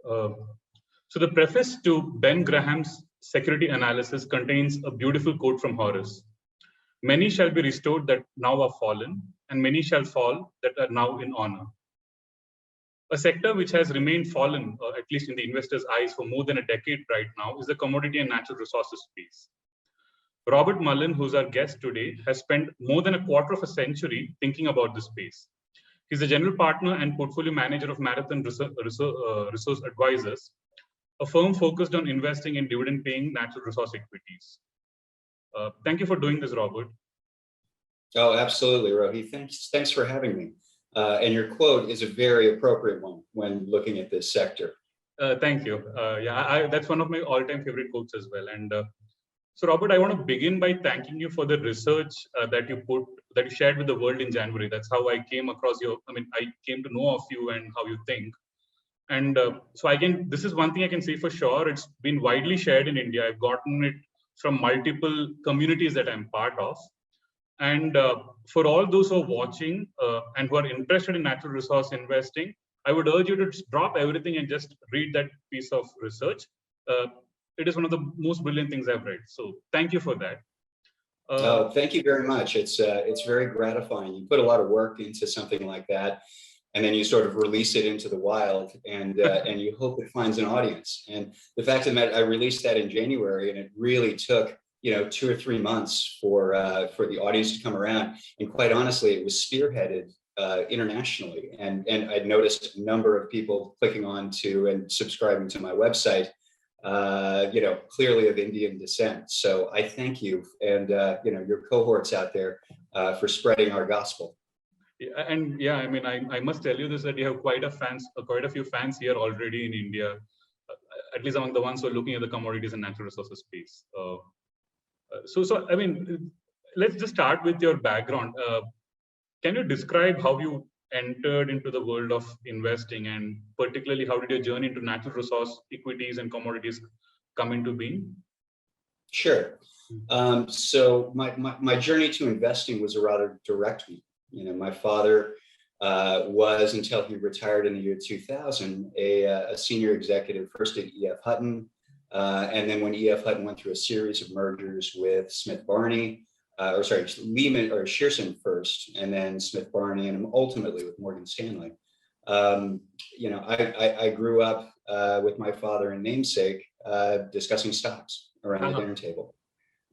Uh, so the preface to Ben Graham's security analysis contains a beautiful quote from Horace. Many shall be restored that now are fallen, and many shall fall that are now in honor. A sector which has remained fallen, at least in the investors' eyes, for more than a decade right now is the commodity and natural resources space. Robert Mullen, who's our guest today, has spent more than a quarter of a century thinking about this space. He's the general partner and portfolio manager of Marathon Resource Advisors, a firm focused on investing in dividend-paying natural resource equities. Thank you for doing this, Robert. Oh, absolutely, Rohi. Thanks for having me. And your quote is a very appropriate one when looking at this sector. Thank you. That's one of my all-time favorite quotes as well. And so, Robert, I want to begin by thanking you for the research that you shared with the world in January. That's how I came across I came to know of you and how you think. And this is one thing I can say for sure. It's been widely shared in India. I've gotten it from multiple communities that I'm part of. And for all those who are watching and who are interested in natural resource investing, I would urge you to drop everything and just read that piece of research. It is one of the most brilliant things I've read. So thank you for that. Thank you very much. It's very gratifying. You put a lot of work into something like that, and then you sort of release it into the wild, and you hope it finds an audience. And the fact of the matter, I released that in January, and it really took 2 or 3 months for the audience to come around. And quite honestly, it was spearheaded internationally, and I'd noticed a number of people clicking on to and subscribing to my website, clearly of Indian descent. So I thank you and your cohorts out there for spreading our gospel. I must tell you this, that you have quite a few fans here already in India, at least among the ones who are looking at the commodities and natural resources space. Let's just start with your background. Can you describe how you entered into the world of investing, and particularly how did your journey into natural resource equities and commodities come into being? Sure. So my journey to investing was a rather direct one. My father was, until he retired in the year 2000, a senior executive, first at E.F. Hutton, and then when E.F. Hutton went through a series of mergers with Smith Barney, Lehman or Shearson first, and then Smith Barney, and ultimately with Morgan Stanley. I grew up with my father and namesake discussing stocks around the dinner table.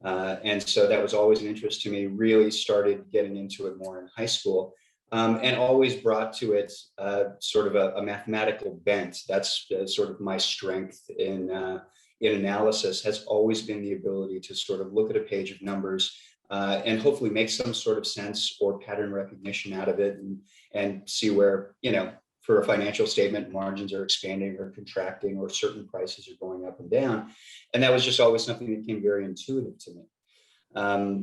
And so that was always an interest to me. Really started getting into it more in high school, and always brought to it sort of a mathematical bent. That's sort of my strength in analysis, has always been the ability to sort of look at a page of numbers and hopefully make some sort of sense or pattern recognition out of it, and see where, for a financial statement, margins are expanding or contracting, or certain prices are going up and down. And that was just always something that came very intuitive to me. I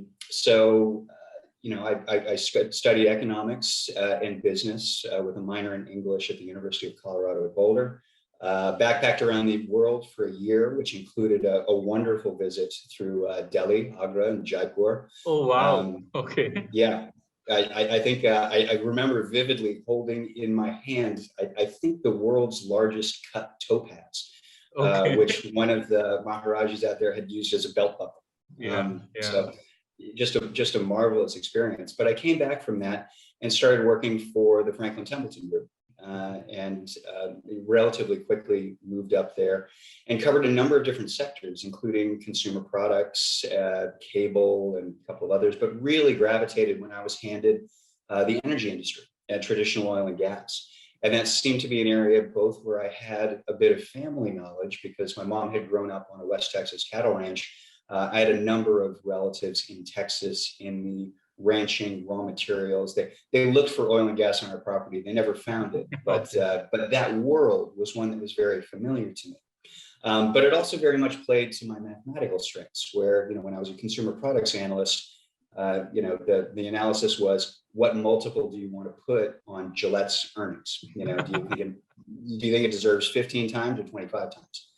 studied economics and business with a minor in English at the University of Colorado at Boulder. Backpacked around the world for a year, which included a wonderful visit through Delhi, Agra, and Jaipur. Oh, wow. Okay. Yeah. I think I remember vividly holding in my hand, I think the world's largest cut topaz, which one of the Maharajas out there had used as a belt buckle. So just a marvelous experience. But I came back from that and started working for the Franklin Templeton Group, and relatively quickly moved up there and covered a number of different sectors, including consumer products, cable, and a couple of others, but really gravitated when I was handed the energy industry and traditional oil and gas. And that seemed to be an area both where I had a bit of family knowledge, because my mom had grown up on a West Texas cattle ranch. I had a number of relatives in Texas in the ranching, raw materials. They looked for oil and gas on our property. They never found it, but that world was one that was very familiar to me. But it also very much played to my mathematical strengths, where, when I was a consumer products analyst, the analysis was, what multiple do you want to put on Gillette's earnings? Do you think it deserves 15 times or 25 times?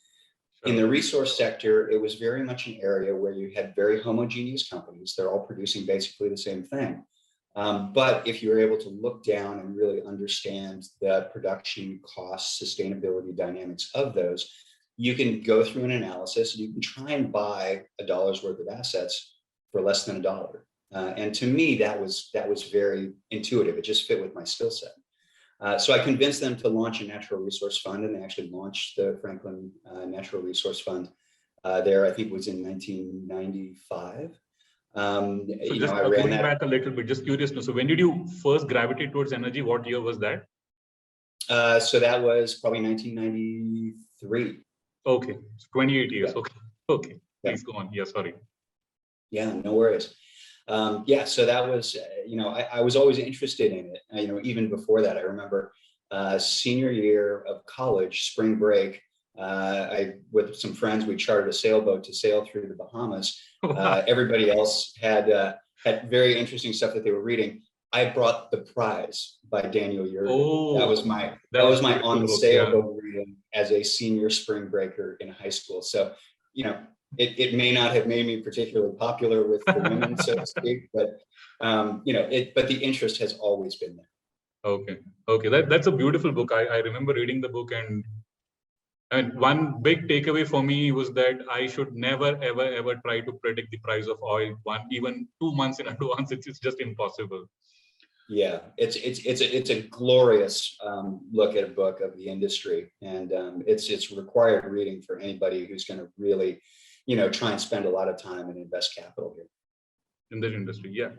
In the resource sector, it was very much an area where you had very homogeneous companies. They're all producing basically the same thing. But if you're able to look down and really understand the production cost, sustainability dynamics of those, you can go through an analysis and you can try and buy $1's worth of assets for less than $1. And to me, that was very intuitive. It just fit with my skill set. So I convinced them to launch a natural resource fund, and they actually launched the Franklin Natural Resource Fund there. I think it was in 1995. So just going back a little bit, just curious. So when did you first gravitate towards energy? What year was that? So that was probably 1993. Okay, so 28 years. Yeah. Okay. Please go on. Yeah, sorry. Yeah, no worries. Yeah, so that was, I was always interested in it. Even before that, I remember senior year of college, spring break, with some friends, we chartered a sailboat to sail through the Bahamas. Everybody else had very interesting stuff that they were reading. I brought The Prize by Daniel Yurgen. Oh, that was my on the sailboat reading as a senior spring breaker in high school. So, it may not have made me particularly popular with the women, so to speak, but but the interest has always been there. Okay, that's a beautiful book. I remember reading the book, and one big takeaway for me was that I should never ever try to predict the price of oil even 2 months in advance. It's just impossible. Yeah, it's a glorious look at a book of the industry, and it's required reading for anybody who's going to really try and spend a lot of time and invest capital here in this industry. Yeah.